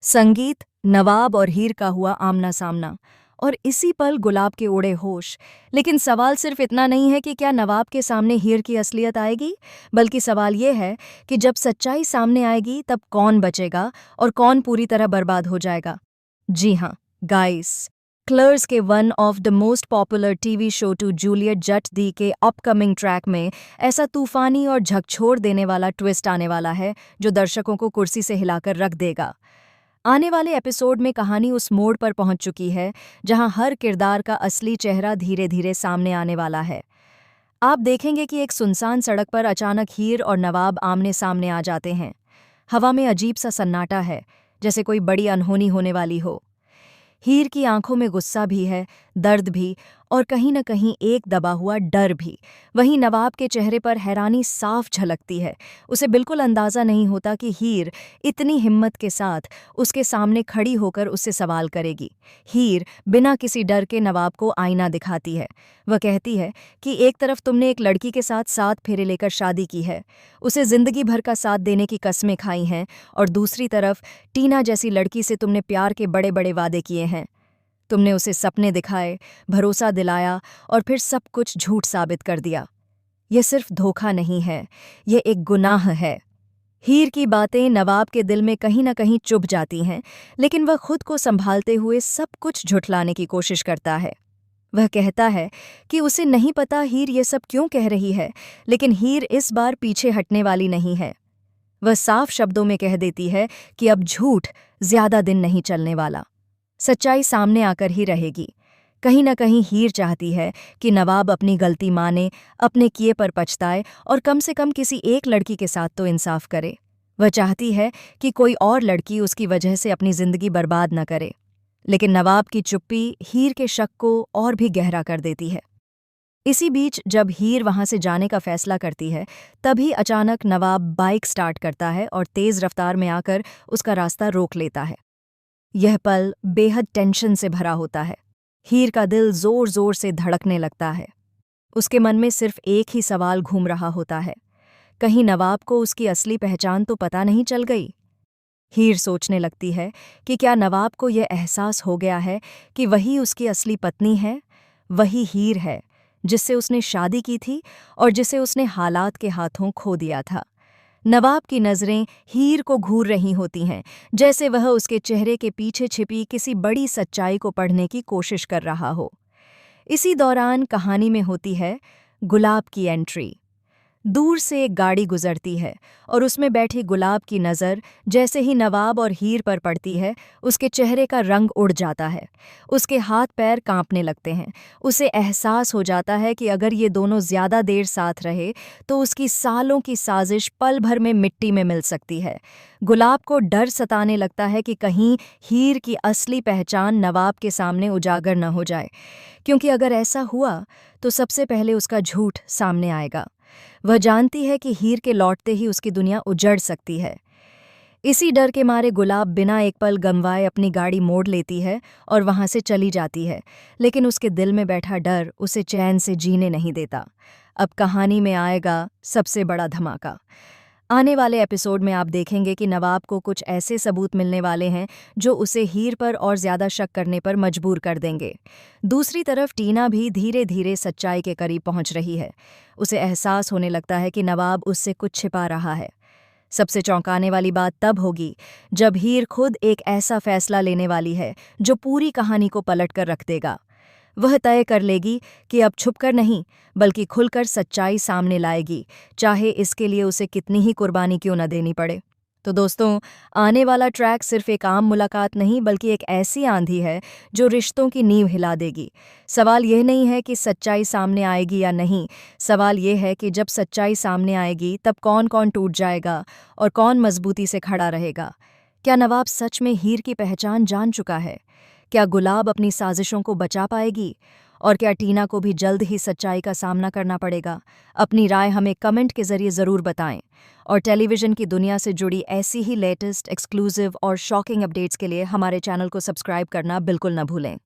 संगीत, नवाब और हीर का हुआ आमना सामना, और इसी पल गुलाब के उड़े होश। लेकिन सवाल सिर्फ इतना नहीं है कि क्या नवाब के सामने हीर की असलियत आएगी, बल्कि सवाल ये है कि जब सच्चाई सामने आएगी तब कौन बचेगा और कौन पूरी तरह बर्बाद हो जाएगा। जी हाँ गाइस, क्लर्स के one of the most popular TV show Tu Juliet Jatt Di के अपकमिंग ट्रैक में ऐसा तूफानी और झकझोर देने वाला ट्विस्ट आने वाला है जो दर्शकों को कुर्सी से हिलाकर रख देगा। आने वाले एपिसोड में कहानी उस मोड़ पर पहुंच चुकी है जहां हर किरदार का असली चेहरा धीरे धीरे सामने आने वाला है। आप देखेंगे कि एक सुनसान सड़क पर अचानक हीर और नवाब आमने सामने आ जाते हैं। हवा में अजीब सा सन्नाटा है, जैसे कोई बड़ी अनहोनी होने वाली हो। हीर की आंखों में गुस्सा भी है, दर्द भी, और कहीं न कहीं एक दबा हुआ डर भी। वहीं नवाब के चेहरे पर हैरानी साफ झलकती है। उसे बिल्कुल अंदाज़ा नहीं होता कि हीर इतनी हिम्मत के साथ उसके सामने खड़ी होकर उससे सवाल करेगी। हीर बिना किसी डर के नवाब को आईना दिखाती है। वह कहती है कि एक तरफ तुमने एक लड़की के साथ 7 फेरे लेकर शादी की है, उसे ज़िंदगी भर का साथ देने की कस्में खाई हैं, और दूसरी तरफ टीना जैसी लड़की से तुमने प्यार के बड़े बड़े वादे किए हैं। तुमने उसे सपने दिखाए, भरोसा दिलाया, और फिर सब कुछ झूठ साबित कर दिया। यह सिर्फ धोखा नहीं है, यह एक गुनाह है। हीर की बातें नवाब के दिल में कहीं न कहीं चुभ जाती हैं, लेकिन वह खुद को संभालते हुए सब कुछ झुठलाने की कोशिश करता है। वह कहता है कि उसे नहीं पता हीर ये सब क्यों कह रही है, लेकिन हीर इस बार पीछे हटने वाली नहीं है। वह साफ शब्दों में कह देती है कि अब झूठ ज्यादा दिन नहीं चलने वाला, सच्चाई सामने आकर ही रहेगी। कहीं न कहीं हीर चाहती है कि नवाब अपनी गलती माने, अपने किए पर पछताए, और कम से कम किसी एक लड़की के साथ तो इंसाफ करे। वह चाहती है कि कोई और लड़की उसकी वजह से अपनी जिंदगी बर्बाद न करे। लेकिन नवाब की चुप्पी हीर के शक को और भी गहरा कर देती है। इसी बीच जब हीर वहां से जाने का फैसला करती है, तभी अचानक नवाब बाइक स्टार्ट करता है और तेज रफ्तार में आकर उसका रास्ता रोक लेता है। यह पल बेहद टेंशन से भरा होता है। हीर का दिल जोर जोर से धड़कने लगता है। उसके मन में सिर्फ एक ही सवाल घूम रहा होता है, कहीं नवाब को उसकी असली पहचान तो पता नहीं चल गई। हीर सोचने लगती है कि क्या नवाब को यह एहसास हो गया है कि वही उसकी असली पत्नी है, वही हीर है जिससे उसने शादी की थी और जिसे उसने हालात के हाथों खो दिया था। नवाब की नज़रें हीर को घूर रही होती हैं, जैसे वह उसके चेहरे के पीछे छिपी किसी बड़ी सच्चाई को पढ़ने की कोशिश कर रहा हो। इसी दौरान कहानी में होती है गुलाब की एंट्री। दूर से एक गाड़ी गुजरती है और उसमें बैठी गुलाब की नज़र जैसे ही नवाब और हीर पर पड़ती है, उसके चेहरे का रंग उड़ जाता है। उसके हाथ पैर कांपने लगते हैं। उसे एहसास हो जाता है कि अगर ये दोनों ज़्यादा देर साथ रहे तो उसकी सालों की साजिश पल भर में मिट्टी में मिल सकती है। गुलाब को डर सताने लगता है कि कहीं हीर की असली पहचान नवाब के सामने उजागर न हो जाए, क्योंकि अगर ऐसा हुआ तो सबसे पहले उसका झूठ सामने आएगा। वह जानती है कि हीर के लौटते ही उसकी दुनिया उजड़ सकती है। इसी डर के मारे गुलाब बिना एक पल गंवाए अपनी गाड़ी मोड़ लेती है और वहां से चली जाती है, लेकिन उसके दिल में बैठा डर उसे चैन से जीने नहीं देता। अब कहानी में आएगा सबसे बड़ा धमाका। आने वाले एपिसोड में आप देखेंगे कि नवाब को कुछ ऐसे सबूत मिलने वाले हैं जो उसे हीर पर और ज्यादा शक करने पर मजबूर कर देंगे। दूसरी तरफ टीना भी धीरे धीरे सच्चाई के करीब पहुंच रही है। उसे एहसास होने लगता है कि नवाब उससे कुछ छिपा रहा है। सबसे चौंकाने वाली बात तब होगी जब हीर खुद एक ऐसा फैसला लेने वाली है जो पूरी कहानी को पलट कर रख देगा। वह तय कर लेगी कि अब छुपकर नहीं, बल्कि खुलकर सच्चाई सामने लाएगी, चाहे इसके लिए उसे कितनी ही कुर्बानी क्यों न देनी पड़े। तो दोस्तों, आने वाला ट्रैक सिर्फ एक आम मुलाकात नहीं, बल्कि एक ऐसी आंधी है जो रिश्तों की नींव हिला देगी। सवाल यह नहीं है कि सच्चाई सामने आएगी या नहीं, सवाल यह है कि जब सच्चाई सामने आएगी तब कौन कौन टूट जाएगा और कौन मजबूती से खड़ा रहेगा। क्या नवाब सच में हीर की पहचान जान चुका है? क्या गुलाब अपनी साजिशों को बचा पाएगी? और क्या टीना को भी जल्द ही सच्चाई का सामना करना पड़ेगा? अपनी राय हमें कमेंट के जरिए ज़रूर बताएं। और टेलीविज़न की दुनिया से जुड़ी ऐसी ही लेटेस्ट, एक्सक्लूसिव और शॉकिंग अपडेट्स के लिए हमारे चैनल को सब्सक्राइब करना बिल्कुल न भूलें।